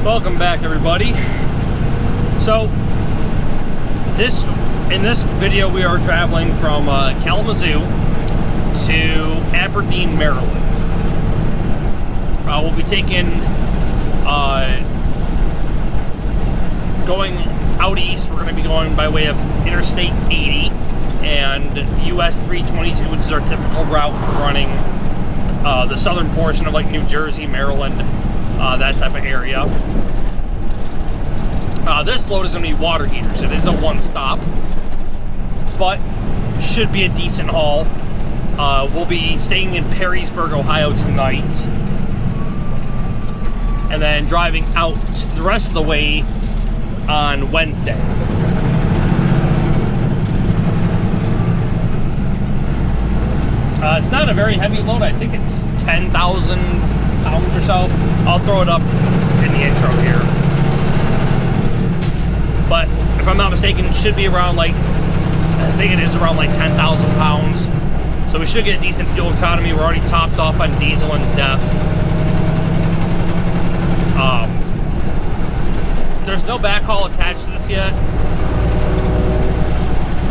Welcome back, everybody. So in this video we are traveling from Kzoo to Aberdeen, Maryland. We'll be taking going out east. We're going to be going by way of Interstate 80 and US 322, which is our typical route for running the southern portion of like New Jersey, Maryland, that type of area. This load is going to be water heaters. It is a one-stop, but should be a decent haul. We'll be staying in Perrysburg, Ohio tonight, and then driving out the rest of the way on Wednesday. It's not a very heavy load. I think it's 10,000 pounds or so. I'll throw it up in the intro here. But if I'm not mistaken, it should be around like, I think it is around like 10,000 pounds. So we should get a decent fuel economy. We're already topped off on diesel and DEF. There's no backhaul attached to this yet,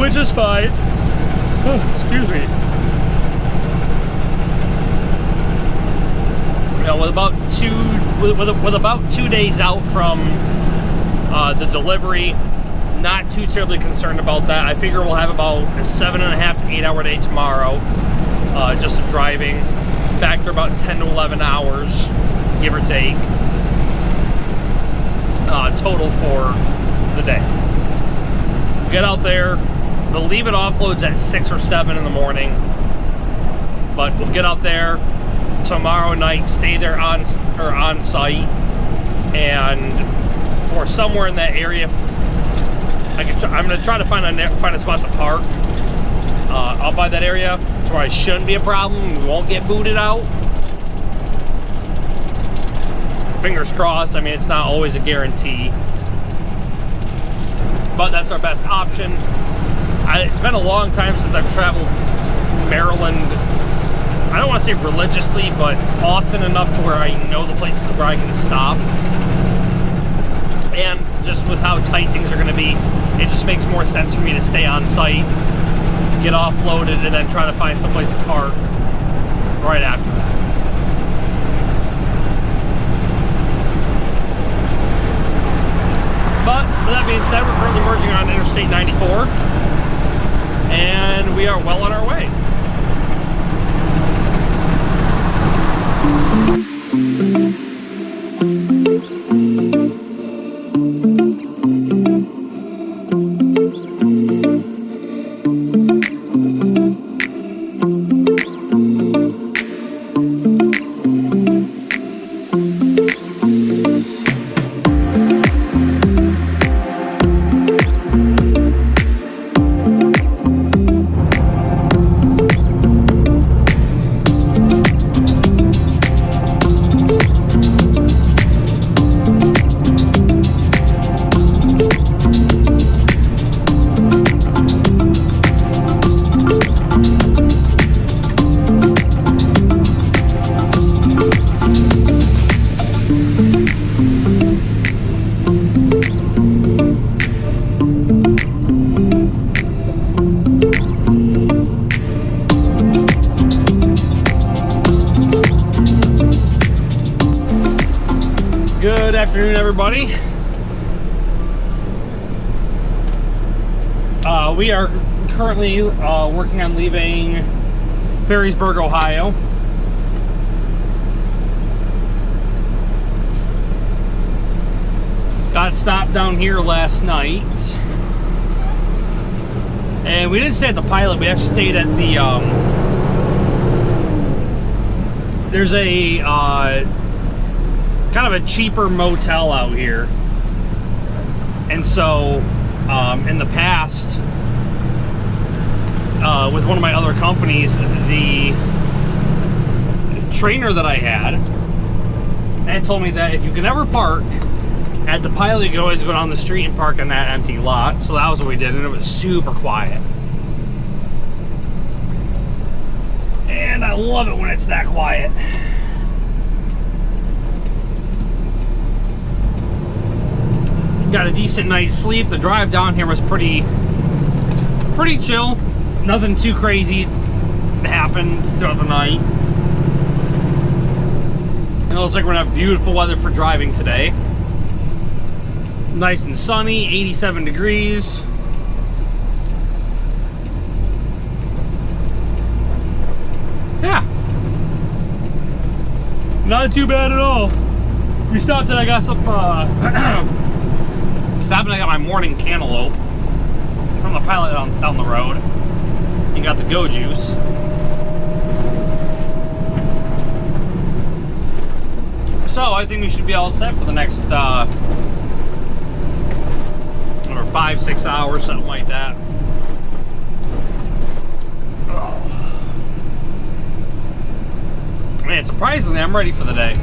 which is fine. Oh, excuse me. You know, with about 2 days out from the delivery, not too terribly concerned about that. I figure we'll have about a 7.5 to 8 hour day tomorrow, just of driving. Factor about 10 to 11 hours, give or take, total for the day. Get out there. Believe it offloads at 6 or 7 in the morning, but we'll get out there tomorrow night, stay there on site, and or somewhere in that area. I'm going to try to find a spot to park out by that area to where I shouldn't be a problem. We won't get booted out. Fingers crossed. I mean, it's not always a guarantee, but that's our best option. It's been a long time since I've traveled Maryland. I don't want to say religiously, but often enough to where I know the places where I can stop. And just with how tight things are going to be, it just makes more sense for me to stay on site, get offloaded, and then try to find someplace to park right after that. But with that being said, we're currently merging on Interstate 94, and we are well on our way. Good afternoon, everybody. We are currently working on leaving Perrysburg, Ohio. Got stopped down here last night, and we didn't stay at the Pilot. We actually stayed at the there's a kind of a cheaper motel out here. And so in the past, with one of my other companies, the trainer that I had told me that if you can ever park at the Pilot, you can always go down the street and park in that empty lot. So that was what we did, and it was super quiet. And I love it when it's that quiet. Got a decent night's sleep. The drive down here was pretty chill. Nothing too crazy happened throughout the night. And it looks like we're gonna have beautiful weather for driving today. Nice and sunny, 87 degrees. Yeah. Not too bad at all. We stopped and I got some, stopped and I got my morning cantaloupe from the pilot down the road. And got the Go juice. So I think we should be all set for the next, 5-6 hours, something like that. Oh. Man, surprisingly, I'm ready for the day.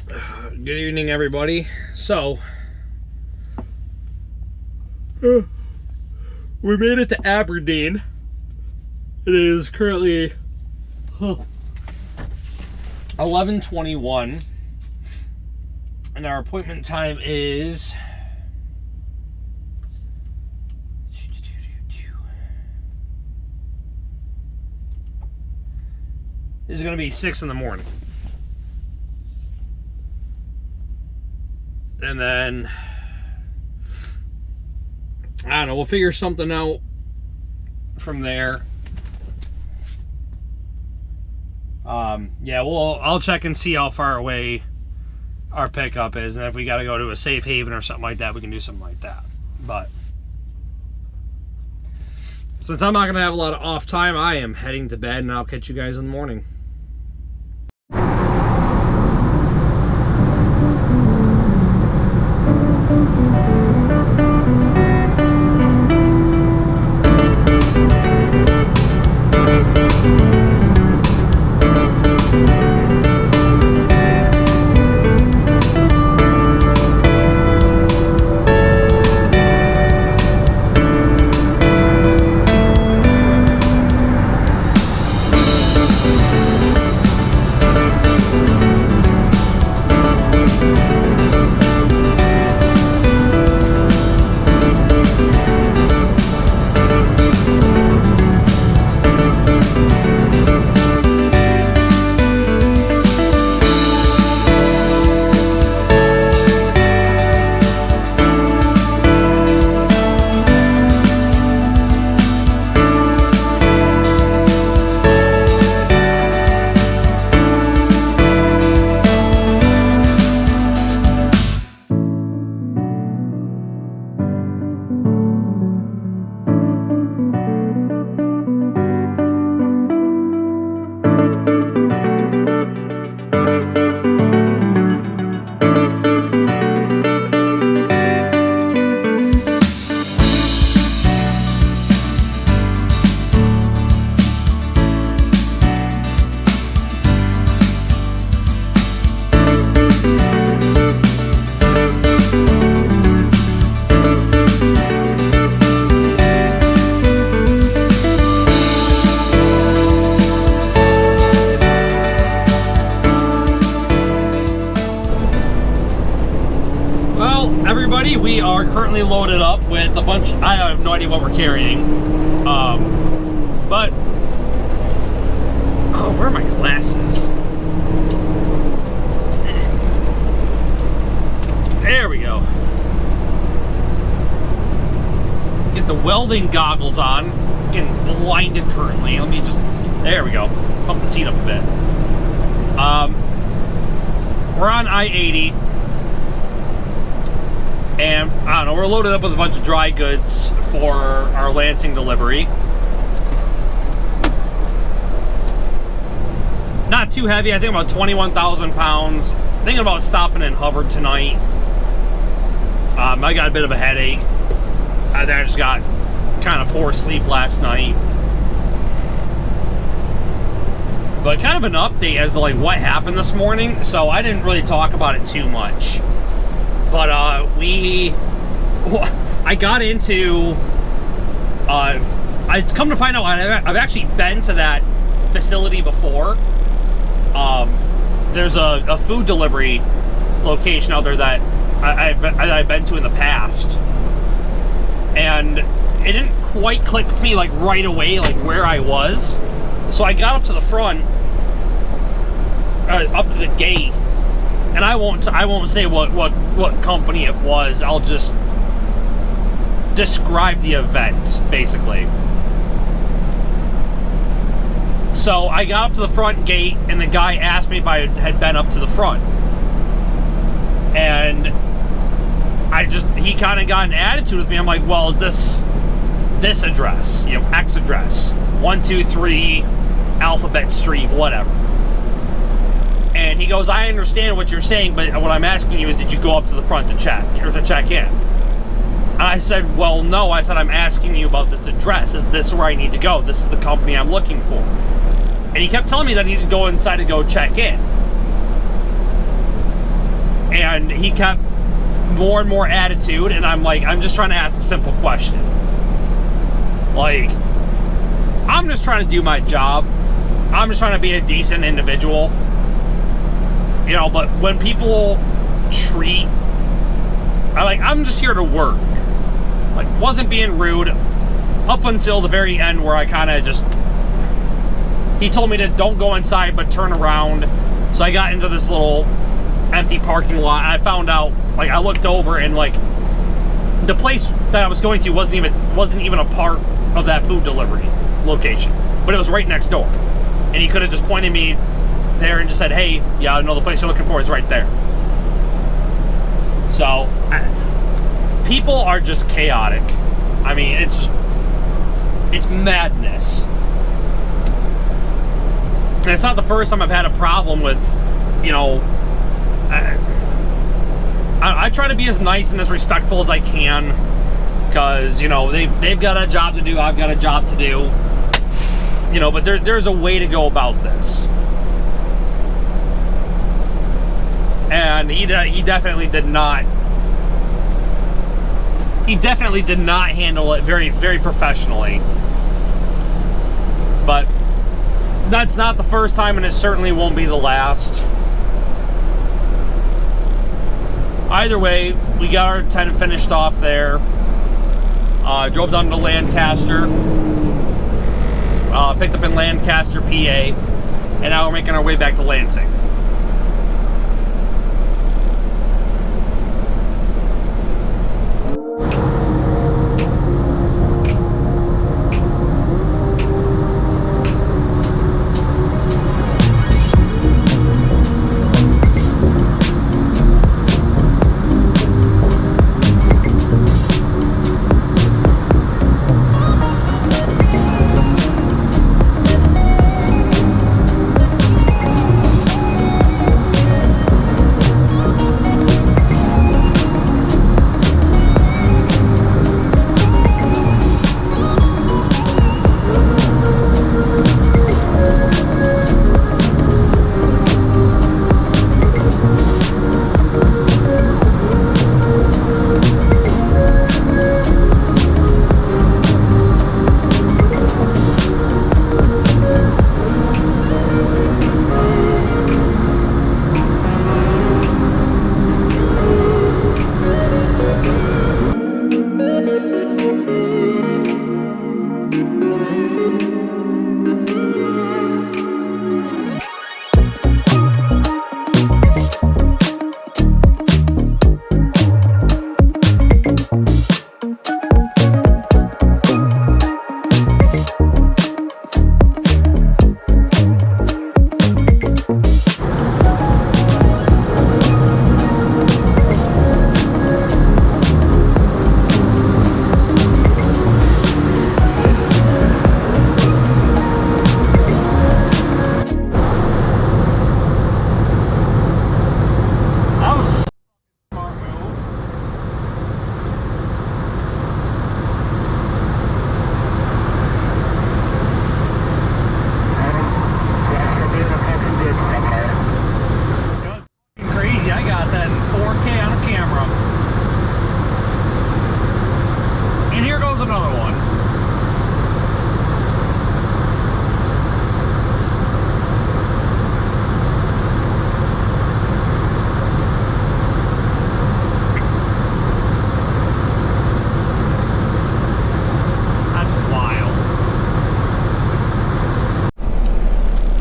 Good evening, everybody. So, we made it to Aberdeen. It is currently 11:21, and our appointment time is going to be 6 in the morning. And then, I don't know, we'll figure something out from there. Yeah, I'll check and see how far away our pickup is, and if we got to go to a safe haven or something like that, we can do something like that. But since I'm not going to have a lot of off time, I am heading to bed, and I'll catch you guys in the morning. Everybody, we are currently loaded up with a bunch. I have no idea what we're carrying, but oh, where are my glasses? There we go. Get the welding goggles on. Getting blinded currently. Let me just. There we go. Pump the seat up a bit. We're on I-80. And, I don't know, we're loaded up with a bunch of dry goods for our Lansing delivery. Not too heavy, I think about 21,000 pounds. Thinking about stopping in Hubbard tonight. I got a bit of a headache. I think I just got kind of poor sleep last night. But kind of an update as to like what happened this morning. So I didn't really talk about it too much. But I got into, I come to find out I've actually been to that facility before. There's a food delivery location out there that I've been to in the past. And it didn't quite click with me like right away, like where I was. So I got up to the front, up to the gate. And I won't say what company it was. I'll just describe the event, basically. So I got up to the front gate, and the guy asked me if I had been up to the front. And he kind of got an attitude with me. I'm like, well, is this address, X address, 123 Alphabet Street, whatever. And he goes, I understand what you're saying, but what I'm asking you is, did you go up to the front to check in? And I said, well, no. I said, I'm asking you about this address. Is this where I need to go? This is the company I'm looking for. And he kept telling me that I needed to go inside and go check in. And he kept more and more attitude, and I'm like, I'm just trying to ask a simple question. Like, I'm just trying to do my job. I'm just trying to be a decent individual. You know, but when people treat, I'm just here to work. Like, wasn't being rude up until the very end where I kind of just, he told me to don't go inside but turn around. So I got into this little empty parking lot, and I found out, like, I looked over and, like, the place that I was going to wasn't even a part of that food delivery location, but it was right next door. And he could have just pointed me there and just said, hey, yeah, I know the place you're looking for is right there. So people are just chaotic. I mean, it's madness. And it's not the first time I've had a problem with, you know, I try to be as nice and as respectful as I can, because, you know, they've got a job to do, I've got a job to do, you know, but there's a way to go about this. And he definitely did not handle it very, very professionally. But that's not the first time, and it certainly won't be the last. Either way, we got our tent finished off there. Drove down to Lancaster. Picked up in Lancaster, PA. And now we're making our way back to Lansing.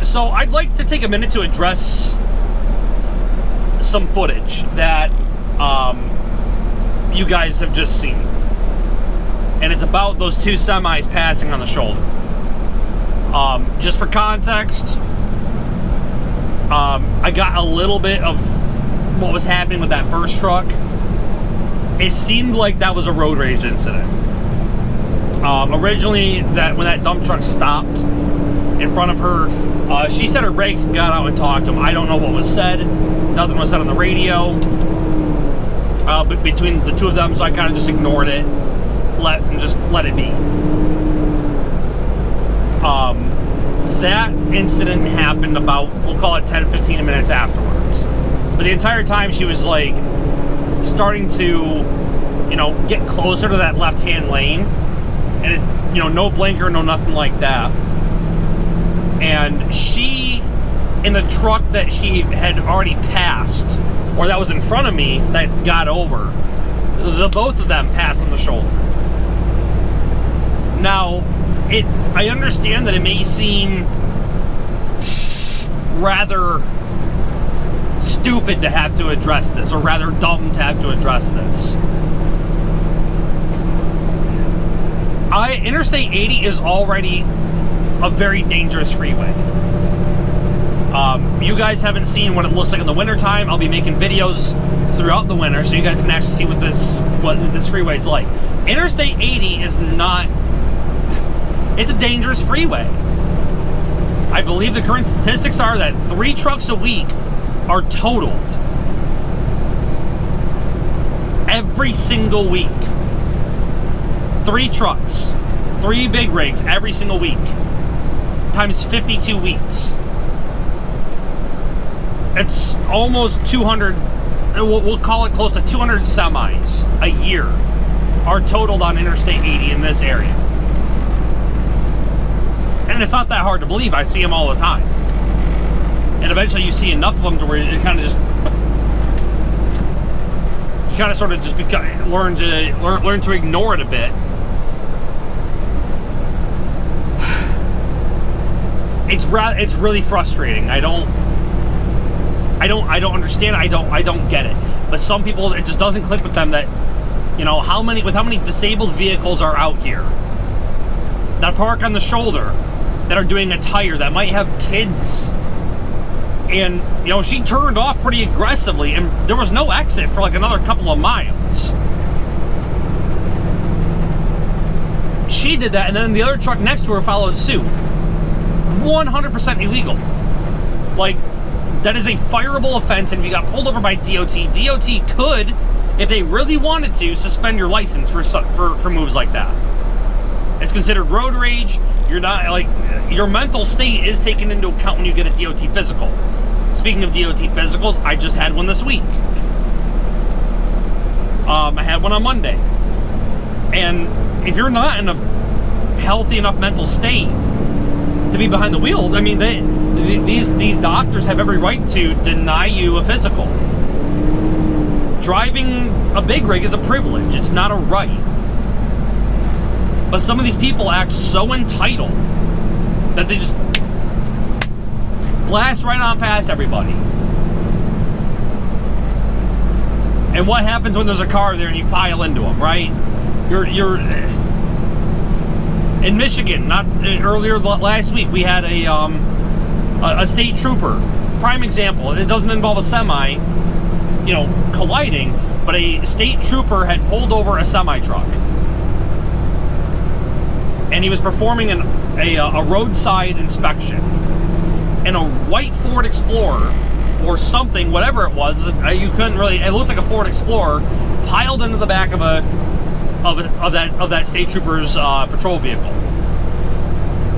So I'd like to take a minute to address some footage that you guys have just seen. And it's about those two semis passing on the shoulder. Just for context, I got a little bit of what was happening with that first truck. It seemed like that was a road rage incident. Originally, when that dump truck stopped in front of her, she set her brakes and got out and talked to him. I don't know what was said. Nothing was said on the radio between the two of them, so I kind of just ignored it, let it be. That incident happened about, we'll call it 10-15 minutes afterwards. But the entire time she was like starting to, you know, get closer to that left-hand lane, and it, you know, no blinker, no nothing like that. And she, in the truck that she had already passed, or that was in front of me that got over, the both of them passed on the shoulder. Now, I understand that it may seem rather stupid to have to address this, or rather dumb to have to address this. Interstate 80 is already a very dangerous freeway. You guys haven't seen what it looks like in the wintertime. I'll be making videos throughout the winter so you guys can actually see what this freeway is like. Interstate 80 is not... It's a dangerous freeway. I believe the current statistics are that 3 trucks a week are totaled. Every single week. 3 trucks. 3 big rigs every single week. Times 52 weeks. It's almost 200, we'll call it close to 200 semis a year are totaled on Interstate 80 in this area. And it's not that hard to believe. I see them all the time. And eventually you see enough of them to where it kind of just, you kind of sort of just learn to ignore it a bit. It's really frustrating. I don't understand. I don't get it. But some people, it just doesn't click with them that, you know, how many disabled vehicles are out here that park on the shoulder, that are doing a tire, that might have kids. And, you know, she turned off pretty aggressively, and there was no exit for like another couple of miles. She did that, and then the other truck next to her followed suit. 100% illegal. Like, that is a fireable offense, and if you got pulled over by DOT, DOT could, if they really wanted to, suspend your license for moves like that. It's considered road rage. You're not, like, your mental state is taken into account when you get a DOT physical. Speaking of DOT physicals, I just had one this week. I had one on Monday. And if you're not in a healthy enough mental state to be behind the wheel, I mean, these doctors have every right to deny you a physical. Driving a big rig is a privilege. It's not a right. But some of these people act so entitled that they just blast right on past everybody. And what happens when there's a car there and you pile into them, right? You're in Michigan. Not earlier last week, we had a state trooper. Prime example. It doesn't involve a semi, you know, colliding, but a state trooper had pulled over a semi truck, and he was performing a roadside inspection, and a white Ford Explorer or something, whatever it was, you couldn't really, it looked like a Ford Explorer, piled into the back of that state trooper's patrol vehicle.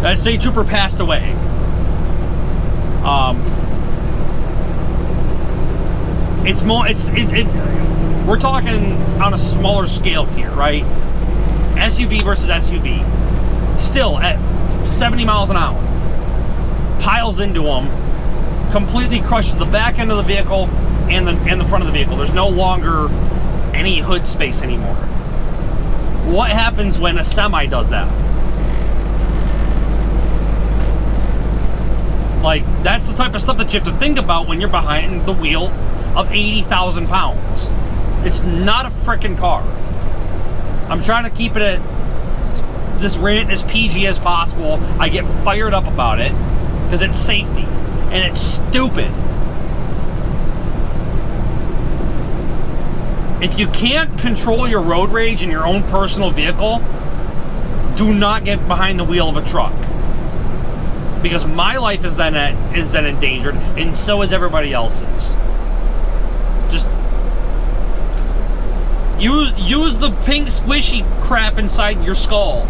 That state trooper passed away. We're talking on a smaller scale here, right? SUV versus SUV. Still at 70 miles an hour. Piles into them, completely crushes the back end of the vehicle and the front of the vehicle. There's no longer any hood space anymore. What happens when a semi does that? Like, that's the type of stuff that you have to think about when you're behind the wheel of 80,000 pounds. It's not a freaking car. I'm trying to keep it at this rant as PG as possible. I get fired up about it because it's safety and it's stupid. If you can't control your road rage in your own personal vehicle, do not get behind the wheel of a truck, because my life is then endangered, and so is everybody else's. Just use the pink squishy crap inside your skull